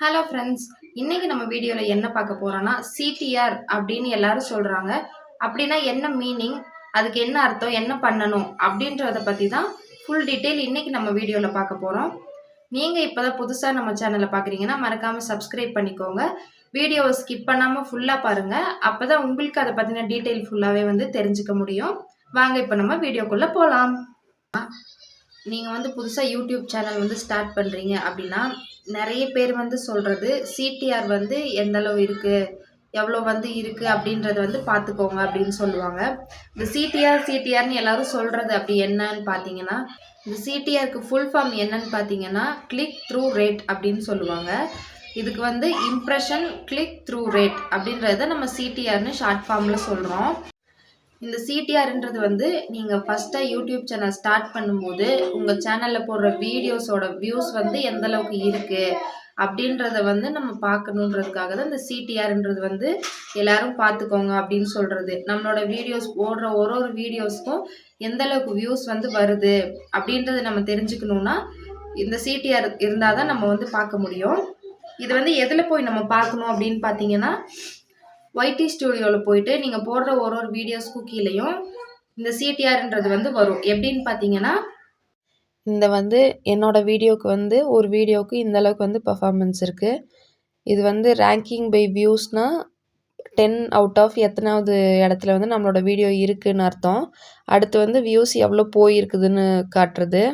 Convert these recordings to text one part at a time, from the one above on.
Hello friends, இன்னைக்கு நம்ம வீடியோவில் என்ன பார்க்க போறோம்னா சிடிஆர் அப்படின்னு எல்லாரும் சொல்றாங்க. அப்படின்னா என்ன மீனிங், அதுக்கு என்ன அர்த்தம், என்ன பண்ணணும் அப்படின்றத பற்றி தான் ஃபுல் டீட்டெயில் இன்னைக்கு நம்ம வீடியோவில் பார்க்க போகிறோம். நீங்கள் இப்போ தான் புதுசாக நம்ம சேனலை பார்க்குறீங்கன்னா மறக்காமல் சப்ஸ்கிரைப் பண்ணிக்கோங்க. வீடியோவை ஸ்கிப் பண்ணாமல் ஃபுல்லாக பாருங்கள். அப்போ தான் உங்களுக்கு அதை பற்றின டீட்டெயில் ஃபுல்லாகவே வந்து தெரிஞ்சுக்க முடியும். வாங்க இப்போ நம்ம வீடியோக்குள்ளே போகலாம். நீங்கள் வந்து புதுசாக யூடியூப் சேனல் வந்து ஸ்டார்ட் பண்ணுறீங்க அப்படின்னா நிறைய பேர் வந்து சொல்கிறது சிடிஆர் வந்து எந்த அளவு இருக்குது, எவ்வளோ வந்து இருக்குது அப்படின்றத வந்து பார்த்துக்கோங்க அப்படின்னு சொல்லுவாங்க. இந்த சிடிஆர்னு எல்லாரும் சொல்கிறது அப்படி என்னன்னு பார்த்தீங்கன்னா, இந்த சிடிஆருக்கு ஃபுல் ஃபார்ம் என்னன்னு பார்த்தீங்கன்னா கிளிக் த்ரூ ரேட் அப்படின்னு சொல்லுவாங்க. இதுக்கு வந்து இம்ப்ரெஷன் கிளிக் த்ரூ ரேட் அப்படின்றத நம்ம சிடிஆர்னு ஷார்ட் ஃபார்மில் சொல்கிறோம். இந்த சிடிஆர்ன்றது வந்து நீங்கள் ஃபஸ்ட்டாக யூடியூப் சேனல் ஸ்டார்ட் பண்ணும்போது உங்கள் சேனலில் போடுற வீடியோஸோட வியூஸ் வந்து எந்த அளவுக்கு இருக்குது அப்படின்றத வந்து நம்ம பார்க்கணுன்றதுக்காக தான் இந்த சிடிஆர்ன்றது வந்து எல்லாரும் பார்த்துக்கோங்க அப்படின்னு சொல்கிறது. நம்மளோட வீடியோஸ் போடுற ஒரு வீடியோஸ்க்கும் எந்த அளவுக்கு வியூஸ் வந்து வருது அப்படின்றத நம்ம தெரிஞ்சுக்கணுன்னா இந்த சிடிஆர் இருந்தால் தான் நம்ம வந்து பார்க்க முடியும். இது வந்து எதில் போய் நம்ம பார்க்கணும் அப்படின்னு பார்த்தீங்கன்னா, ஒய்டி ஸ்டுடியோவில் போயிட்டு நீங்கள் போடுற ஒரு வீடியோஸ்க்கும் கீழேயும் இந்த சிடிஆர்ன்றது வந்து வரும். எப்படின்னு பார்த்தீங்கன்னா, இந்த வந்து என்னோடய வீடியோவுக்கு வந்து ஒரு வீடியோவுக்கு இந்த அளவுக்கு வந்து பர்ஃபார்மன்ஸ் இருக்குது. இது வந்து ரேங்கிங் பை வியூஸ்னால் 10 அவுட் ஆஃப் எத்தனாவது இடத்துல வந்து நம்மளோட வீடியோ இருக்குதுன்னு அர்த்தம். அடுத்து வந்து வியூஸ் எவ்வளோ போயிருக்குதுன்னு காட்டுறது.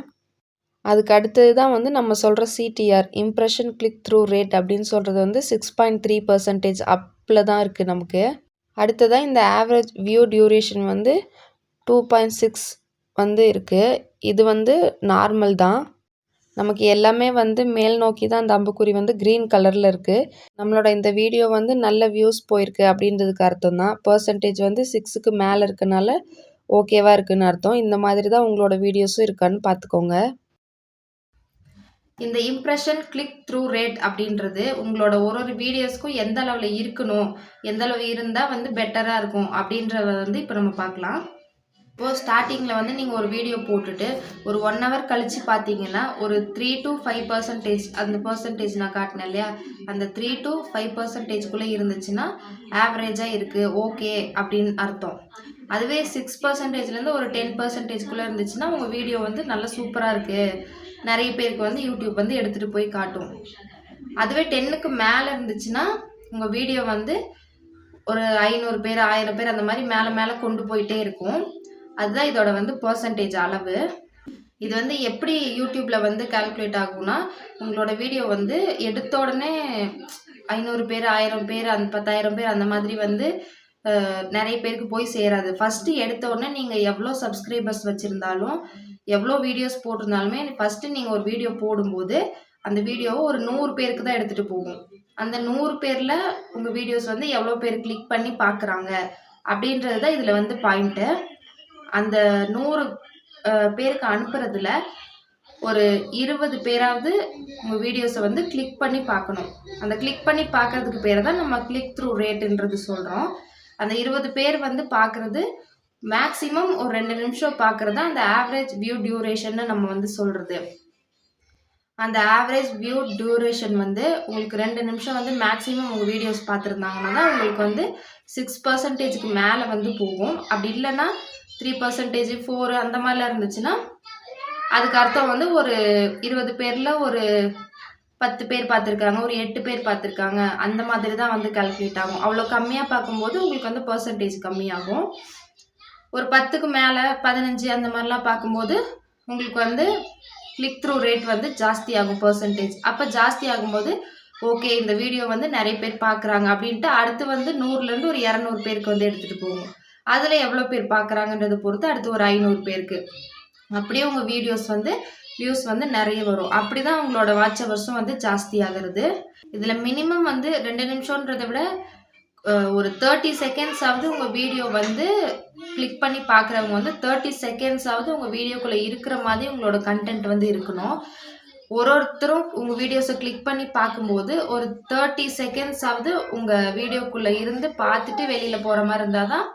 அதுக்கு அடுத்தது தான் வந்து நம்ம சொல்கிற CTR impression click through rate அப்படின்னு சொல்கிறது வந்து 6.3% அப்பில் தான் இருக்குது நமக்கு. அடுத்ததாக இந்த ஆவரேஜ் வியூ டியூரேஷன் வந்து 2.6 வந்து இருக்குது. இது வந்து நார்மல் தான். நமக்கு எல்லாமே வந்து மேல் நோக்கி தான் அந்த அம்புக்குறி வந்து க்ரீன் கலரில் இருக்குது. நம்மளோட இந்த வீடியோ வந்து நல்ல வியூஸ் போயிருக்கு அப்படின்றதுக்கு அர்த்தம் தான். பர்சன்டேஜ் வந்து 6க்கு மேலே இருக்கனால ஓகேவாக இருக்குதுன்னு அர்த்தம். இந்த மாதிரி தான் உங்களோட வீடியோஸும் இருக்கான்னு பார்த்துக்கோங்க. இந்த இம்ப்ரெஷன் கிளிக் த்ரூ ரேட் அப்படின்றது உங்களோட ஒரு வீடியோஸ்க்கும் எந்த அளவில் இருக்கணும், எந்த அளவு இருந்தால் வந்து பெட்டராக இருக்கும் அப்படின்றத வந்து இப்போ நம்ம பார்க்கலாம். இப்போது ஸ்டார்டிங்கில் வந்து நீங்கள் ஒரு வீடியோ போட்டுட்டு ஒரு 1 hour கழித்து பார்த்தீங்கன்னா ஒரு 3 to 5% அந்த பர்சன்டேஜ் நான் காட்டினேன் இல்லையா, அந்த 3 to 5%குள்ளே இருந்துச்சுன்னா ஆவரேஜாக இருக்குது, ஓகே அப்படின்னு அர்த்தம். அதுவே 6%லேருந்து ஒரு 10%குள்ளே இருந்துச்சுன்னா உங்கள் வீடியோ வந்து நல்லா சூப்பராக இருக்குது, நிறைய பேருக்கு வந்து யூடியூப் வந்து எடுத்துகிட்டு போய் காட்டும். அதுவே 10க்கு மேலே இருந்துச்சுன்னா உங்கள் வீடியோ வந்து ஒரு 500 பேர் 1000 பேர் அந்த மாதிரி மேலே கொண்டு போயிட்டே இருக்கும். அதுதான் இதோட வந்து பர்சன்டேஜ் அளவு. இது வந்து எப்படி யூடியூப்பில் வந்து கால்குலேட் ஆகும்னா, உங்களோட வீடியோ வந்து எடுத்த உடனே 500 பேர் 1000 பேர் அந்த 10,000 பேர் அந்த மாதிரி வந்து நிறைய பேருக்கு போய் சேராது. ஃபஸ்ட்டு எடுத்த உடனே நீங்கள் எவ்வளோ சப்ஸ்கிரைபர்ஸ் வச்சுருந்தாலும், எவ்வளோ வீடியோஸ் போட்டிருந்தாலுமே ஃபஸ்ட்டு நீங்கள் ஒரு வீடியோ போடும்போது அந்த வீடியோவை ஒரு 100 பேருக்கு தான் எடுத்துகிட்டு போகும். அந்த 100 பேரில் உங்கள் வீடியோஸ் வந்து எவ்வளோ பேர் கிளிக் பண்ணி பார்க்குறாங்க அப்படின்றது தான் இதில் வந்து பாயிண்ட்டு. அந்த 100 பேருக்கு அனுப்புறதுல ஒரு 20 பேராவது உங்கள் வீடியோஸை வந்து கிளிக் பண்ணி பார்க்கணும். அந்த கிளிக் பண்ணி பார்க்கறதுக்கு பேர் தான் நம்ம கிளிக் த்ரூ ரேட்டுன்றது சொல்கிறோம். அந்த 20 பேர் வந்து பார்க்குறது மேக்ஸிமம் ஒரு 2 நிமிஷம் பார்க்குறது தான் அந்த ஆவரேஜ் வியூ டியூரேஷன்னு நம்ம வந்து சொல்கிறது. அந்த ஆவரேஜ் வியூ டியூரேஷன் வந்து உங்களுக்கு 2 நிமிஷம் வந்து மேக்ஸிமம் உங்கள் வீடியோஸ் பார்த்துருந்தாங்கன்னா தான் உங்களுக்கு வந்து 6%க்கு மேலே வந்து போகும். அப்படி இல்லைன்னா 3%, 4 அந்த மாதிரிலாம் இருந்துச்சுன்னா அதுக்கு அர்த்தம் வந்து ஒரு 20 பேரில் ஒரு 10 பேர் பார்த்துருக்காங்க, ஒரு 8 பேர் பார்த்துருக்காங்க, அந்த மாதிரி தான் வந்து கால்குலேட் ஆகும். அவ்வளோ கம்மியாக பார்க்கும்போது உங்களுக்கு வந்து பர்சன்டேஜ் கம்மியாகும். ஒரு 10க்கு மேலே 15 அந்த மாதிரிலாம் பார்க்கும்போது உங்களுக்கு வந்து கிளிக் த்ரூ ரேட் வந்து ஜாஸ்தி ஆகும் பர்சன்டேஜ். அப்போ ஜாஸ்தி ஆகும்போது ஓகே இந்த வீடியோ வந்து நிறைய பேர் பார்க்குறாங்க அப்படின்ட்டு அடுத்து வந்து 100லேருந்து ஒரு 200 பேருக்கு வந்து எடுத்துகிட்டு போகும். அதில் எவ்வளோ பேர் பார்க்குறாங்கன்றதை பொறுத்து அடுத்து ஒரு 500 பேருக்கு அப்படியே உங்கள் வீடியோஸ் வந்து வியூஸ் வந்து நிறைய வரும். அப்படி தான் உங்களோட வாட்ச் ஹவர்ஸும் வந்து ஜாஸ்தி ஆகிறது. இதில் மினிமம் வந்து 2 நிமிஷன்றதை விட ஒரு 30 செகண்ட்ஸாவது உங்கள் வீடியோ வந்து கிளிக் பண்ணி பார்க்குறவங்க வந்து 30 செகண்ட்ஸாவது உங்கள் வீடியோக்குள்ளே இருக்கிற மாதிரி உங்களோட கண்டென்ட் வந்து இருக்கணும். ஒருத்தரும் உங்கள் வீடியோஸை கிளிக் பண்ணி பார்க்கும்போது ஒரு 30 செகண்ட்ஸாவது உங்கள் வீடியோக்குள்ளே இருந்து பார்த்துட்டு வெளியில் போகிற மாதிரி இருந்தால் தான்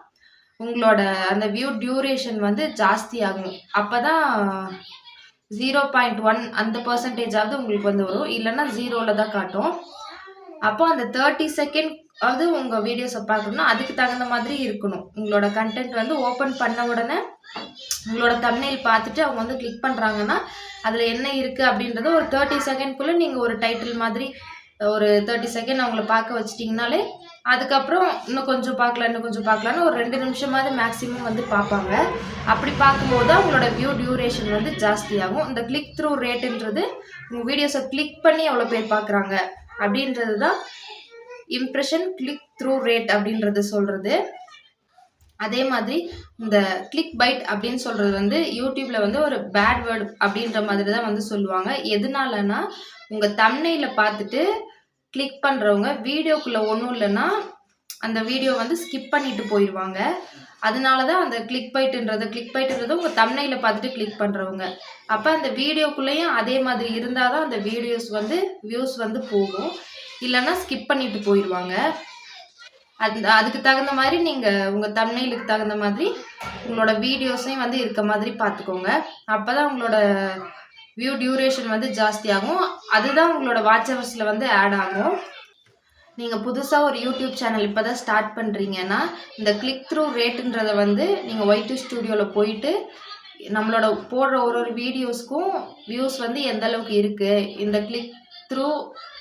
உங்களோட அந்த வியூ டியூரேஷன் வந்து ஜாஸ்தி ஆகும். அப்போ தான் 0.1 அந்த பர்சன்டேஜாவது உங்களுக்கு வந்து வரும். இல்லைன்னா 0ல தான் காட்டும். அப்போ அந்த 30 செகண்ட் அது உங்கள் வீடியோஸை பார்க்கணும்னா அதுக்கு தகுந்த மாதிரி இருக்கணும். உங்களோட கண்டென்ட் வந்து ஓப்பன் பண்ண உடனே உங்களோட தம்ப்நெயில் பார்த்துட்டு அவங்க வந்து கிளிக் பண்ணுறாங்கன்னா அதில் என்ன இருக்குது அப்படின்றத ஒரு 30 செகண்ட்குள்ளே நீங்கள் ஒரு டைட்டில் மாதிரி ஒரு 30 செகண்ட் அவங்கள பார்க்க வச்சிட்டிங்கனாலே அதுக்கப்புறம் இன்னும் கொஞ்சம் பார்க்கலான்னு ஒரு 2 நிமிஷமாவது மேக்ஸிமம் வந்து பார்ப்பாங்க. அப்படி பார்க்கும்போது தான் உங்களோட வியூ டியூரேஷன் வந்து ஜாஸ்தியாகும். இந்த கிளிக் த்ரூ ரேட்டுன்றது உங்கள் வீடியோஸை கிளிக் பண்ணி எவ்வளோ பேர் பார்க்குறாங்க அப்படின்றது தான் இம்ப்ரெஷன் கிளிக் த்ரூ ரேட் அப்படின்றது சொல்கிறது. அதே மாதிரி இந்த கிளிக் பைட் அப்படின்னு சொல்கிறது வந்து யூடியூப்பில் வந்து ஒரு பேட் வேர்டு அப்படின்ற மாதிரி தான் வந்து சொல்லுவாங்க. எதனாலனா உங்கள் தம்ப்நெயிலை பார்த்துட்டு கிளிக் பண்ணுறவங்க வீடியோக்குள்ளே ஒன்றும் இல்லைன்னா அந்த வீடியோ வந்து ஸ்கிப் பண்ணிட்டு போயிடுவாங்க. அதனால தான் அந்த கிளிக் பைட்டுன்றது உங்கள் தம்ப்நெயிலை பார்த்துட்டு கிளிக் பண்ணுறவங்க. அப்போ அந்த வீடியோக்குள்ளேயும் அதே மாதிரி இருந்தால் தான் அந்த வீடியோஸ் வந்து வியூஸ் வந்து போகும். இல்லைன்னா ஸ்கிப் பண்ணிட்டு போயிடுவாங்க. அதுக்கு தகுந்த மாதிரி நீங்கள் உங்கள் தம்ப்நெயிலுக்கு தகுந்த மாதிரி உங்களோட வீடியோஸையும் வந்து இருக்க மாதிரி பார்த்துக்கோங்க. அப்போ தான் உங்களோட வியூ டியூரேஷன் வந்து ஜாஸ்தியாகும். அதுதான் உங்களோட வாட்ச் ஹவர்ஸில் வந்து ஆட் ஆகும். நீங்கள் புதுசாக ஒரு யூடியூப் சேனல் இப்போ தான் ஸ்டார்ட் பண்ணுறீங்கன்னா இந்த கிளிக் த்ரூ ரேட்டுன்றதை வந்து நீங்கள் Y2 ஸ்டுடியோவில் போயிட்டு நம்மளோட போடுற ஒரு வீடியோஸ்க்கும் வியூஸ் வந்து எந்த அளவுக்கு இருக்குது, இந்த கிளிக் த்ரூ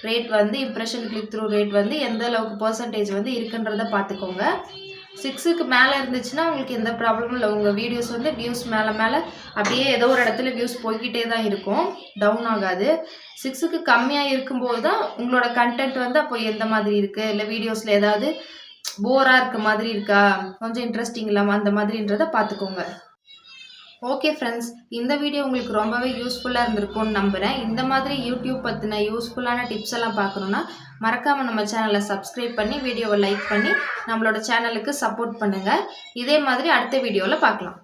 ரேட் வந்து இம்ப்ரெஷன் கிளிக் த்ரூ ரேட் வந்து எந்த அளவுக்கு பர்சன்டேஜ் வந்து இருக்குன்றத பார்த்துக்கோங்க. 6க்கு மேலே இருந்துச்சுன்னா உங்களுக்கு எந்த ப்ராப்ளமும் இல்லை. உங்கள் வீடியோஸ் வந்து வியூஸ் மேலே அப்படியே ஏதோ ஒரு இடத்துல வியூஸ் போய்கிட்டே தான் இருக்கும், டவுன் ஆகாது. 6க்கு கம்மியாக இருக்கும்போது தான் உங்களோட கண்டென்ட் வந்து அப்போ எந்த மாதிரி இருக்குது, இல்லை வீடியோஸில் ஏதாவது போராக இருக்க மாதிரி இருக்கா, கொஞ்சம் இன்ட்ரெஸ்டிங் இல்லாமல் அந்த மாதிரின்றதை பார்த்துக்கோங்க. ஓகே ஃப்ரெண்ட்ஸ், இந்த வீடியோ உங்களுக்கு ரொம்பவே யூஸ்ஃபுல்லாக இருந்திருக்கும்னு நம்புகிறேன். இந்த மாதிரி யூடியூப் பற்றின யூஸ்ஃபுல்லான டிப்ஸ் எல்லாம் பார்க்கணுன்னா மறக்காமல் நம்ம சேனலை சப்ஸ்கிரைப் பண்ணி வீடியோவை லைக் பண்ணி நம்மளோட சேனலுக்கு சப்போர்ட் பண்ணுங்கள். இதே மாதிரி அடுத்த வீடியோவில் பார்க்கலாம்.